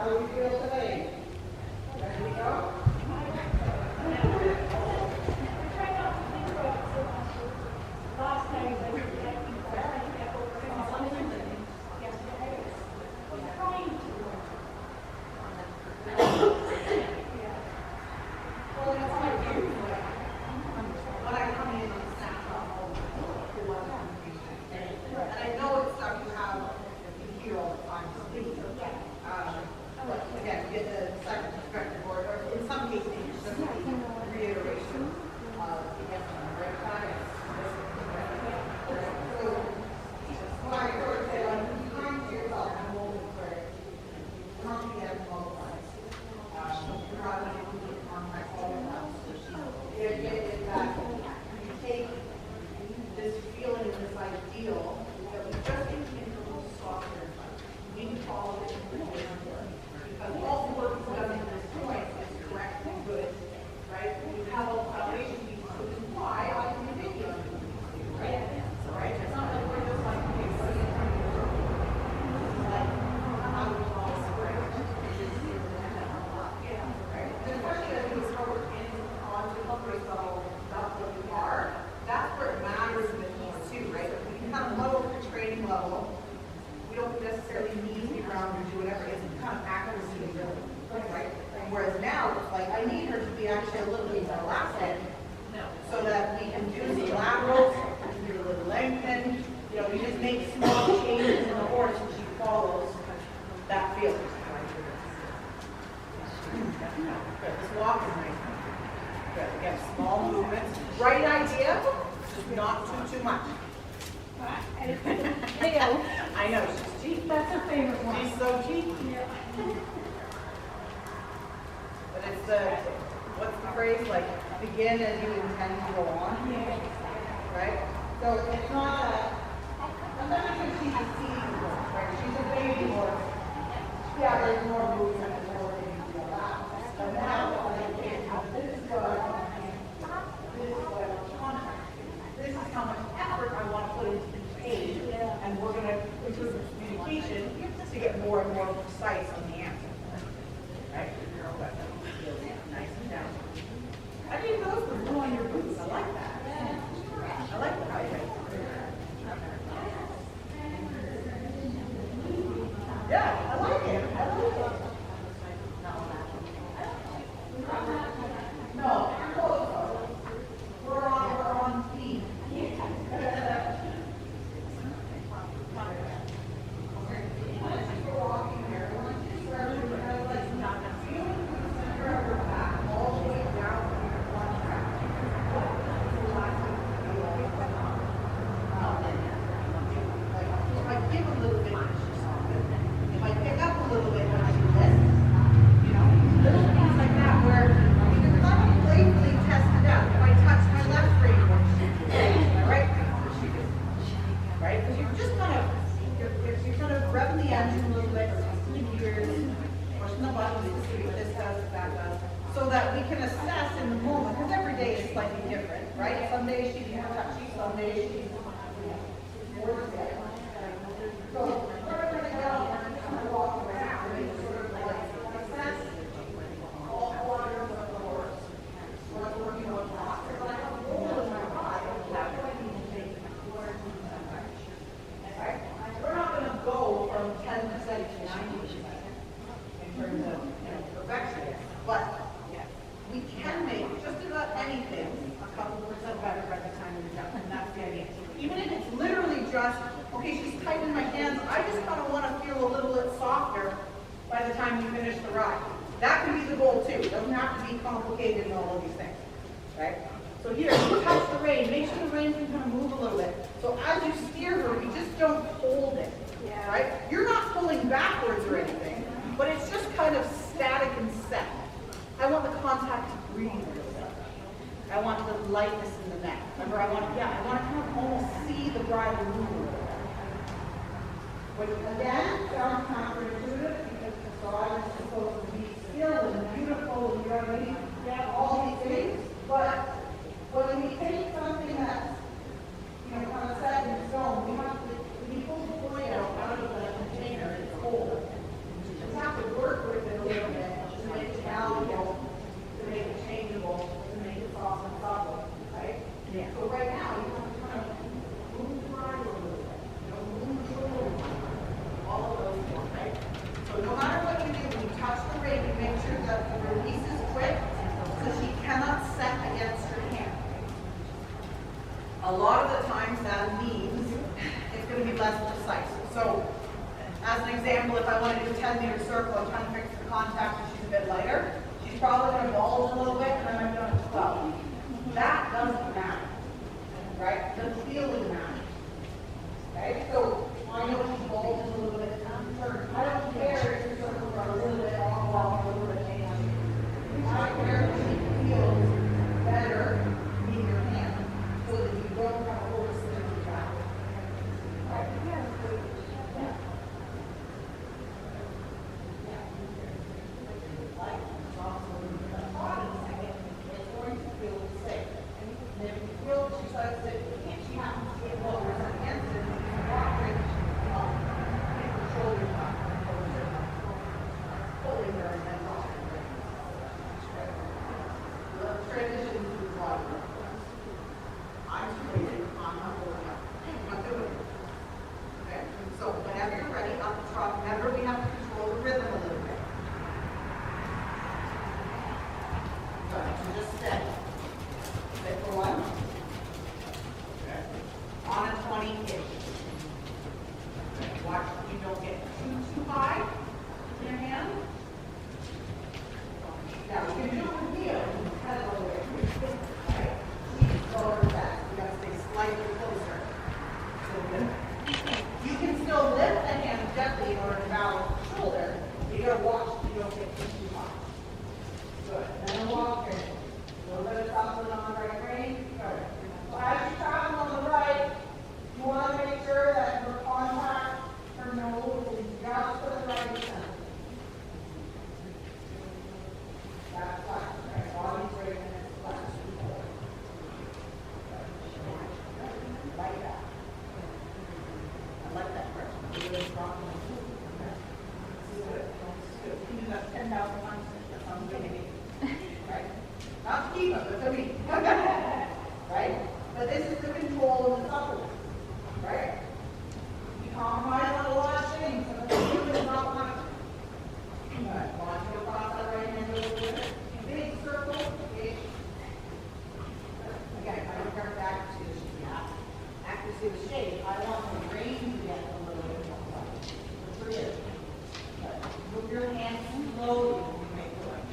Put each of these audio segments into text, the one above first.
How do we feel today? Ready to go? Whereas now, like, I need her to be actually a little bit more elastic, so that we can do the laterals, we can do a little lengthen. You know, we just make small changes in the horse and she follows that feeling. Good. This walk is nice. Good. Again, small movements. Right idea, just not too much. I know, she's cheap. That's her favorite one. She's so cheap. Yeah. But it's the, what's the phrase, like, begin as you intend to go on, right? So it's not a, I'm not sure she's a seasoned horse, right? She's a baby horse. Yeah, there's more movement and more things to allow. But now, this is what I want to contract. This is how much effort I want to put into the page, and we're going to improve the communication to get more and more precise on the answer, right? Nice and down. I mean, those were blue on your boots. I like that. I like that. Yeah, I like it. I like it. No, we're on speed. So that we can assess in the moment, because every day is slightly different, right? Some days she's more touchy, some days she's more steady. So we're going to go and walk around and sort of like assess all quarters of the horse. We're working on blocks. But I have a goal in my mind of how do I need to take quarters in that direction. Right? We're not going to go from 10% to 90% in terms of perfection, but we can make just about anything a couple percent better by the time we're done, and that's the idea. Even if it's literally just, okay, she's tight in my hands, I just kind of want to feel a little bit softer by the time we finish the ride. That can be the goal too. It doesn't have to be complicated and all of these things, right? So here, you touch the rein, make sure the rein can kind of move a little bit. So as you steer her, you just don't hold it, right? You're not pulling backwards or anything, but it's just kind of static and set. I want the contact to breathe a little bit. I want the lightness in the neck. Remember, I want to kind of almost see the bridle move a little bit. Which again sounds counterintuitive because dressage is supposed to be skilled and beautiful and you know what I mean? Yeah, all these things. But when we take something that's kind of set in stone, we have to, when you pull the point out of the container, it's cold. You just have to work with a 10-meter circle, I'm trying to fix the contact and she's a bit lighter, she's probably going to bulge a little bit and I might be on a 12. That doesn't matter, right? The feeling matters. Okay, so I know she bulges a little bit. I don't care if your circles are a little bit off or a little bit angry. I care if she feels better in your hand so that you don't have a overspin your back. Right? Yeah. Like, it's also going to hot in a second. It's going to feel safe. And if you feel she says that she happens to get lower against it, walk it, shoulder top, pulling her and then rocking her. Let's transition to the bottom. I'm straight, I'm not holding up. I'm not doing it. Okay? So whenever you're ready, up the top, remember we have to control the rhythm a little bit. Good. So just sit. Sit for one. Okay. On a 20-ish. Watch that you don't get too high in your hand. Now you can do it with heel, head all the way. Right? Keep lower back. You gotta stay slightly closer. So good. You can still lift the hand gently in order to balance the shoulder. You gotta watch that you don't get too high. Good. And then walk in. A little bit of something on the right brain. Good. So as you travel on the right, you want to make sure that your contact her nose is just to the right center. That's flat. Right. Body's right and it's flat. Like that. I like that pressure. Really strong. Good. Good. You do that 10,000 times. That sounds good to me. Right? Not to keep up, but to me. Right? But this is the control of the supplement. Right? You compromise on a lot of things, and the food is not one of them. Good. Launch it across that right hand a little bit. Big circle. Big. Again, I don't care if the accuracy of the shape. Yeah. Accuracy of the shape. I want the range to get a little bit more. For you. Good. Move your hand slowly when you make the right.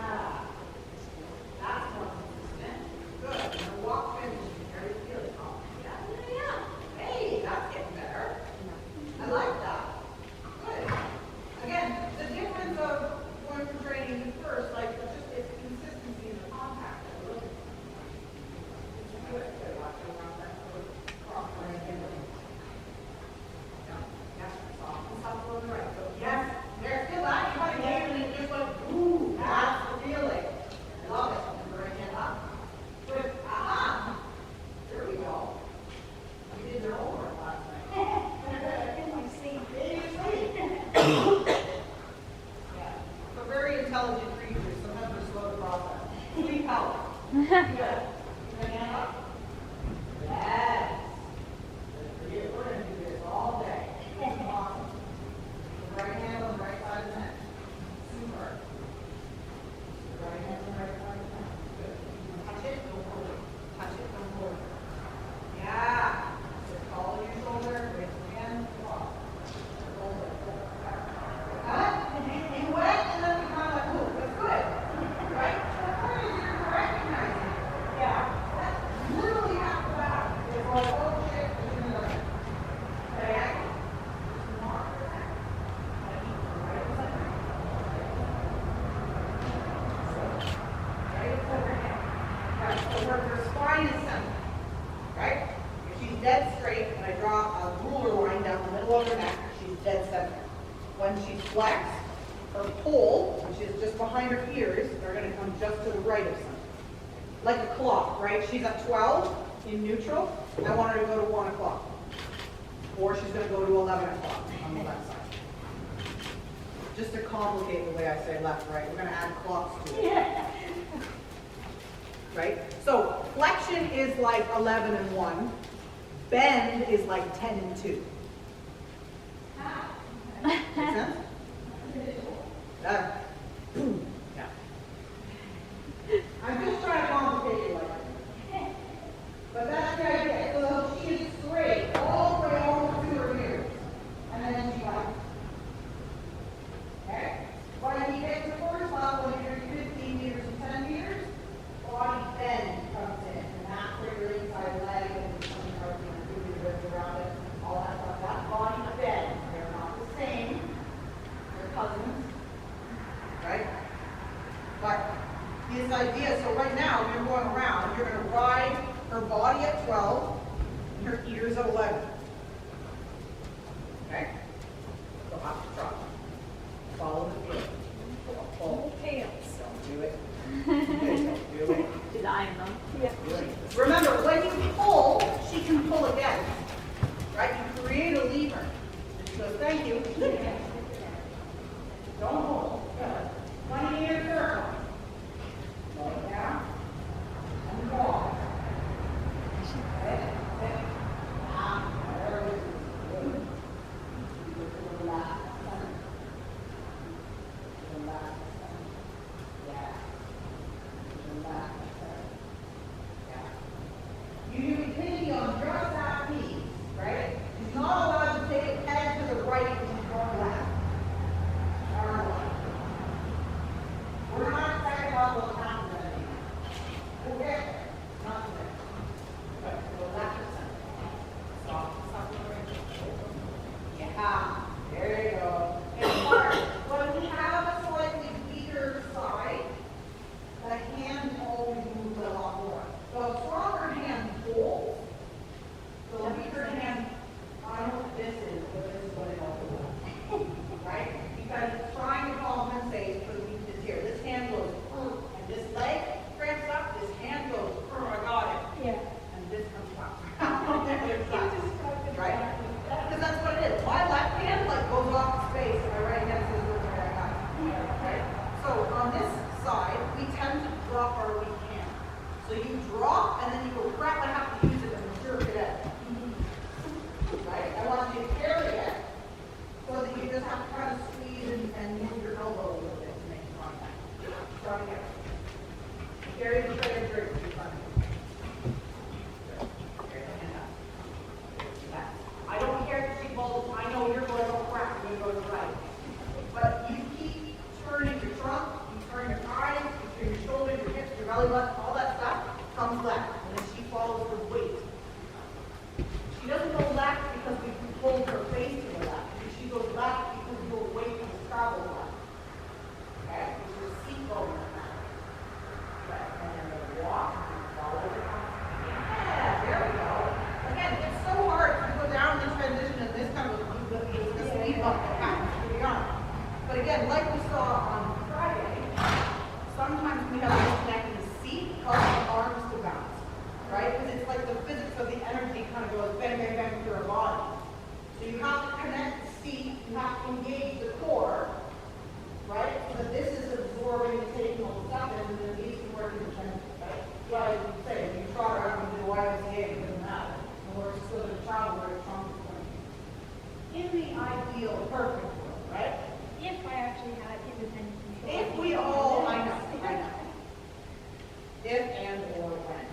Ah. That's more consistent. Good. Now walk finish. Very feeling. Yeah. Hey, that's getting better. I like that. Good. Again, the difference of going from training to first, like, it's consistency in the contact. Good. Good. Watch around that cross line again. Yes. Soft. Soft on the right. So yes. There's still that. You want to get it and just like, ooh, that's the feeling. I love it. And right hand up. Good. Aha. There we go. You did your homework last night. In my sleep. Yeah. We're very intelligent creatures. Sometimes we're slow to process. Sleep help. Good. Right hand up. Yes. We're going to do this all day. Awesome. Right hand on the right side of the neck. Super. Right hand on the right side of the neck. Good. Touch it, don't hold it. Touch it, don't hold it. Yeah. Just follow your shoulder, raise your hand, walk. Hold it. You went and then we kind of like, ooh, that's good. Right? That's what it is, you're recognizing it. Yeah. That's literally half the battle. It's like, oh shit, it's in the right. Okay? Mark. Right overhead. Right, so her spine is centered. Right? If she's dead straight and I draw a ruler line down the middle of her neck, she's dead center. When she's flexed, her pole, which is just behind her ears, are going to come just to the right of center. Like a clock, right? She's at 12 in neutral. I want her to go to 1 o'clock. Or she's going to go to 11 o'clock on the left side. Just to complicate the way I say left, right, we're going to add clocks to it. Yeah. Right? So flexion is like 11 and 1. Bend is like 10 and 2. Make sense? Yeah. I'm just trying to complicate it like that. But that's the idea. So she is straight all the way over to her ears. And then ridiculous. Thank you. Don't hold. Good. 20-meter circle. Slow it down. And walk. Okay. There it is. Good. Relax. Relax. Yeah. Relax. Yeah. You continue on just that piece, right? He's not allowed to take a head to the right and he's going left. Arm left. We're not excited about what's happening anymore. We'll get there. Not today. Okay, go left or center. Stop. Stop. Yeah. There you go. And Mark, when we have a slightly weaker side, the hand always moves a lot more. So a stronger hand pulls. So a weaker hand, I don't know what this is, but this is what it all does. Right? Because it's trying to compensate for the weakness here. This hand goes, and this leg cramps up, this hand goes, I got it. Yeah. And this comes up. Right? Because that's what it is. My left hand like goes off space, and my right hand says, where I got it. Right? So on this side, we tend to drop our weak hand. So you drop, and then you go, crap, I have to use it, and jerk it out. Right? I want you to carry it, so that you just have to kind of squeeze and move your elbow a little bit to make contact. Try again. Carry the tray of drinks in front of you. Carry the hand up. Relax. I don't care if she falls. I know you're going, oh crap, you're going to go right. But you keep turning your trunk, you turn your eyes, you turn your shoulders, your hips, your belly button, all that stuff comes left. And then she follows the weight. She doesn't go left because we pulled her face to the left. She goes left because your weight has traveled left. Okay? There's your seatbelt in her mouth. Okay. And then we'll walk and follow the yeah, there we go. Again, it's so hard to go down this transition in this kind of the speed bump that happens, to be honest. But again, like we saw on Friday, sometimes we have a disconnect in the seat causing the arms to bounce. Right? Because it's like the physics of the energy kind of goes bang, bang, bang through our body. So you have to connect the seat, you have to engage the core, right? So that this is absorbing and taking all the stuff in, and then these can work independently, right? Well, as you say, if you trot around and do YMCA, it doesn't matter. And we're still going to travel where it's from. In the ideal, perfect world, right? If I actually had independent control. If we all, I know. If and or when.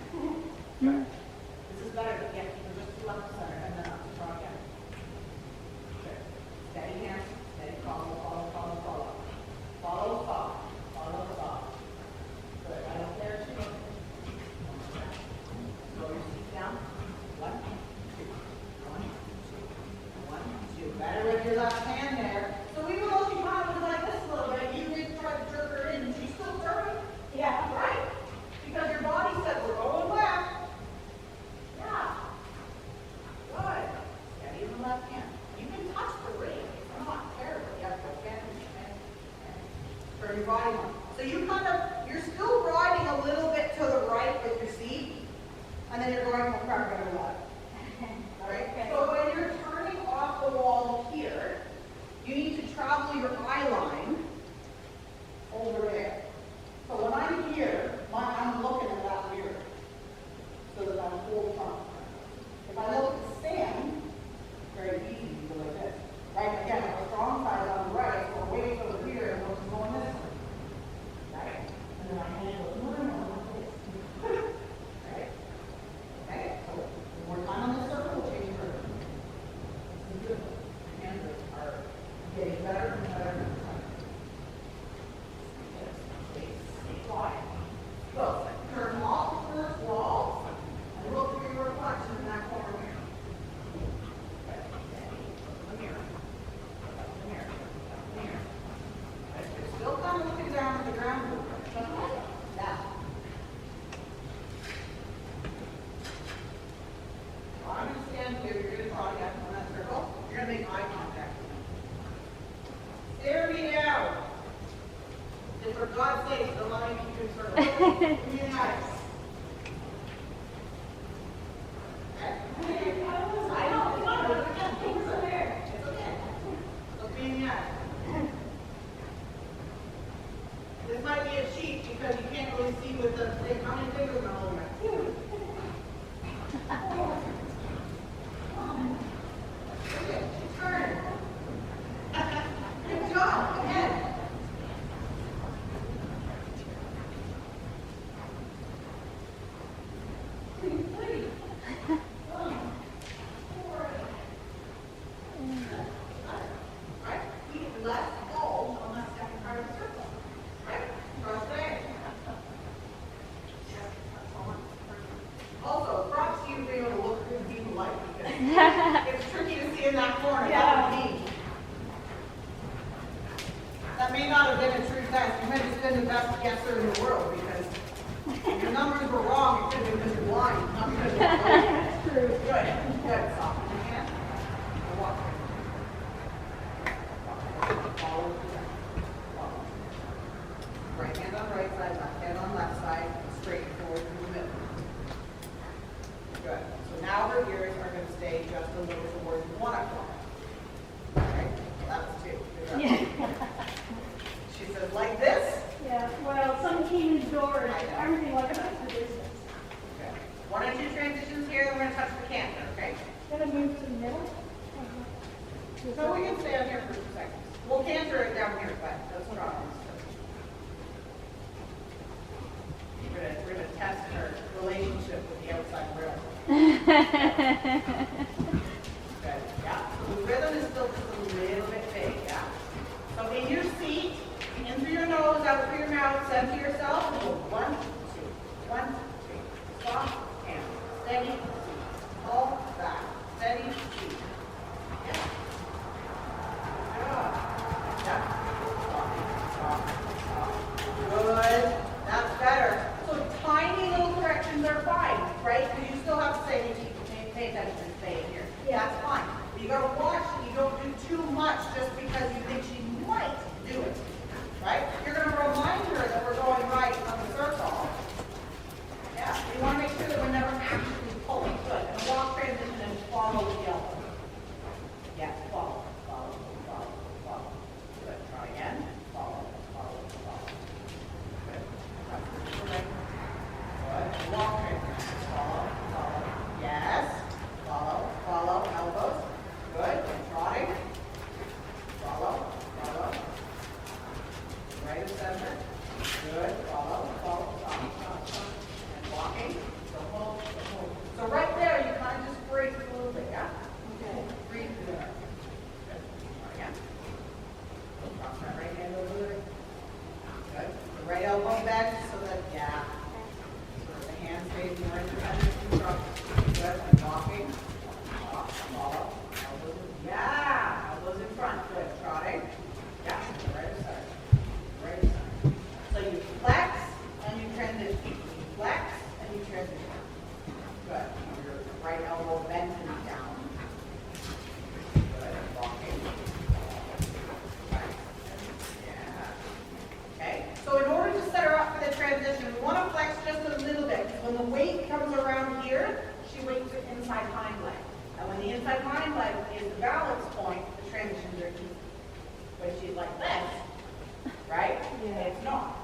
This is better to get just left center and then up to draw again. Good. Steady hand, steady follow, follow, follow, follow. Follow, follow, follow, follow. Good. Right up there, two. Slow your seat down. 1, 2. 1, 2. 1, 2. Better with your left hand there. So even though she kind of was like this a little bit, you did try to jerk her in. She's still turning. Yeah, right. Because your body said we're going left. Yeah. Good. Steady in the left hand. You can touch the ring. It's not terrible. You have to bend and turn your body on. So you're still riding a little bit to the right with your seat, and then you're going to crack on the left. All right? So when you're turning off the wall here, you need to travel your eye line over there. So when I'm here, I'm looking at that mirror so that I'm full front. If I look at the stand, very easy to go like this. Right? Again, if the strong side is on the right, so away from the rear and what's going this way. Right? And then my hand goes, no, like this. Right? Okay? So one more time on the circle, we'll change her. This is good. Hands are getting better and better and better. Stay quiet. Go. Turn off the first wall and look for your reflection in that corner mirror. Okay. The mirror. The mirror. The mirror. Okay. You're still kind of looking down at the ground. Yeah. So I'm going to stand here. You're going to draw again on that circle. You're going to make eye contact with me. Stare me down. And for God's sake, don't let me keep you in circles. Give me an eyes. Okay? I know, it's not. It's okay. It's okay. less bulge on that second part of the circle. Right? Trust me. Also, props to you for being able to look through people like because it's tricky to see in that corner. That would be. That may not have been a true test. You might have been the best guesser in the world because your numbers were wrong. It could have been because you're blind, not because you're blind. That's true. Good. Good. Soft. You can. Walk. Follow. Follow. Right hand on right side, left hand on left side, straight forward through the middle. Good. So now her ears are going to stay just a little towards 1 o'clock. Okay? Well, that was 2. Good job. Yeah. She says, like this? Yeah. Well, some came in the door and everything like that's the business. Okay. 1 or 2 transitions here, then we're going to touch the canter, okay? Gonna move to the middle. So we can stay on here for 2 seconds. We'll canter it down here, but that's what I'm We're going to test her relationship with the outside world. Good. Yeah. So the rhythm is still just a little bit vague, yeah? So in your seat, in through your nose, out through your mouth, center yourself, and go 1, 2, 1, 2. Soft and steady seat. All back. Steady seat. Yeah. Good. Yeah. Good. That's better. So tiny little corrections are fine, right? Because you still have to say, pay attention and stay in here. Yeah, that's fine. But you gotta watch that you don't do too much just because you think she might do it. Right? You're gonna remind her that we're going right on the circle. Yeah. You want to make sure that we're never actually pulling. Good. And a walk transition and follow the elbow. Yeah, follow, follow, follow, follow. Good. Try again. Follow, follow, follow. Good. Good. Walk transition. Follow, follow. Yes. Follow, follow, elbows. Good. And trotting. Follow, follow. Right of center. Good. Follow, follow, stop, stop, stop. And walking. So hold, so hold. So right there, you kind of just breathe a little bit, yeah? Okay. Breathe through there. Good. Again. Cross that right hand over the good. The right elbow bent so that, yeah. So the hand stays more independent from front. Good. And walking. Follow. Elbows in, yeah. Elbows in front. Good. Trotting. Yeah. Right of center. Right of center. So you flex and you transition. You flex and you transition. Good. Your right elbow bent and down. Good. Walking. Yeah. Okay. So in order to set her up for the transition, we want to flex just a little bit. When the weight comes around here, she weights her inside hind leg. And when the inside hind leg is the balance point, the transitions are easy. When she's like this, right? Yeah. It's not.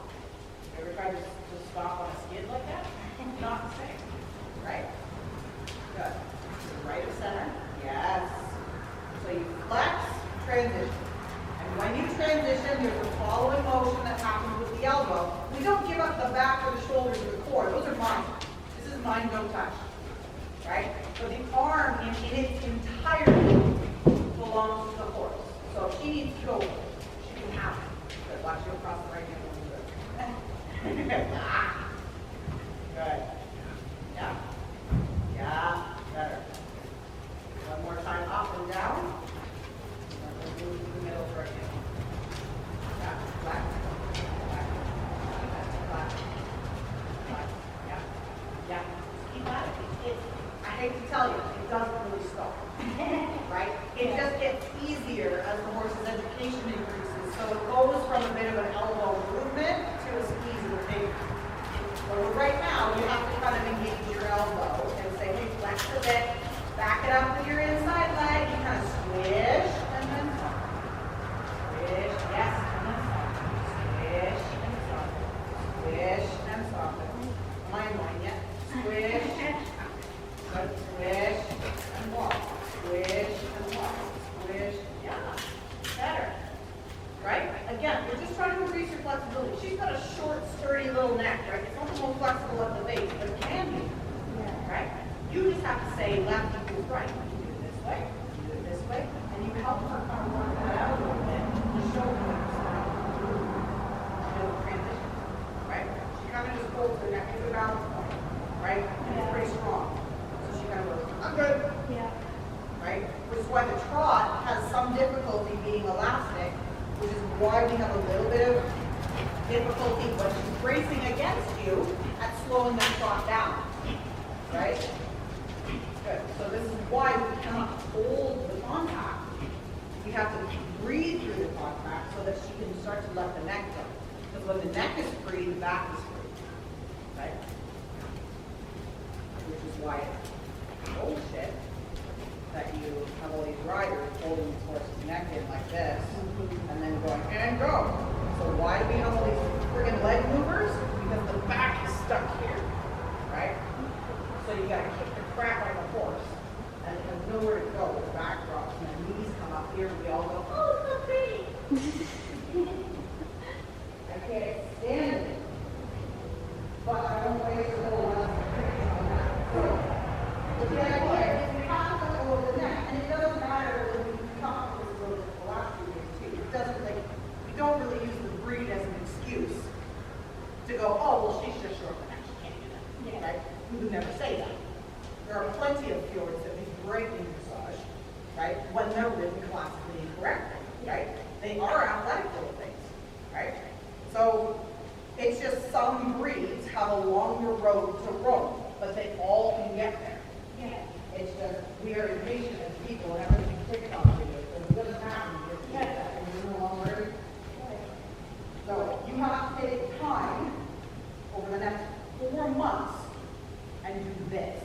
You ever tried to stop on a skid like that? Not the same, right? Good. Right of center. Yes. So you flex, transition. And when you transition, there's a following motion that happens with the elbow. We don't give up the back or the shoulders or the core. Those are mine. This is mine, no touch. Right? So the arm in its entirety belongs to the horse. So if she needs to go, she can have it. Good. Watch you across the right hand. Good. Yeah. Yeah. Better. One more time, up and down. And then move to the middle for again. Yeah. Flat. Flat. Flat. Flat. Yeah. Yeah. Keep at it. I hate to tell you, it doesn't really stop. Right? It just gets easier as the horse's education increases. So it goes from a bit of an elbow movement to a squeeze of the finger. So right now, you have to kind of engage your elbow and say, hey, flex a bit, back it up with your inside leg, you kind of squish and then soften. Squish, yes, and then soften. Squish and soften. Squish and soften. Mine, yeah. Squish. Good. Squish and walk. Squish and walk. Squish. Yeah. Better. Right? Again, we're just trying to increase your flexibility. She's got a short, sturdy little neck, right? It's not the most flexible at the base, but it can be. Yeah. Right? You just have to say left equals right. You do it this way, and you help her kind of work that out a little bit to show why we have a little bit of difficulty when she's racing against you at slowing that trot down, right? Good. So this is why we cannot hold the contact. We have to breathe through the contact so that she can start to let the neck go. Because when the neck is free, the back is free, right? Which is why it's bullshit that you have all these riders holding the horse's neck in like this, and then going, and go. So why do we have all these friggin' leg movers? Because the back is stuck here, right? So you gotta kick the crap out of the horse, and it has nowhere to go. The back drops, and the knees come up here, and we all go, oh, it's so pretty. I can't stand it. But I don't waste a little less on that. So the idea is we have to go over the neck, and it doesn't matter when we talk about this a little bit the last few years too. It doesn't we don't really use the breed as an excuse to go, oh, well, she's just short for neck, she can't do that. Yeah. Right? We would never say that. There are plenty of fjords that we greatly massage, right, when they're ridden classically incorrectly, right? They are athletic little things, right? So it's just some breeds have a longer road to roam, but they all can get there. Yeah. It's just we are impatient as people and everything TikTok videos, and it doesn't happen. You just get that and you're no longer ready. So you have to take time over the next 4 months and do this,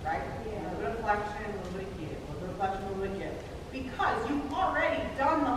right? Yeah. A little bit of flexion, a little bit of give, a little bit of flexion, a little bit of give. Because you've already done the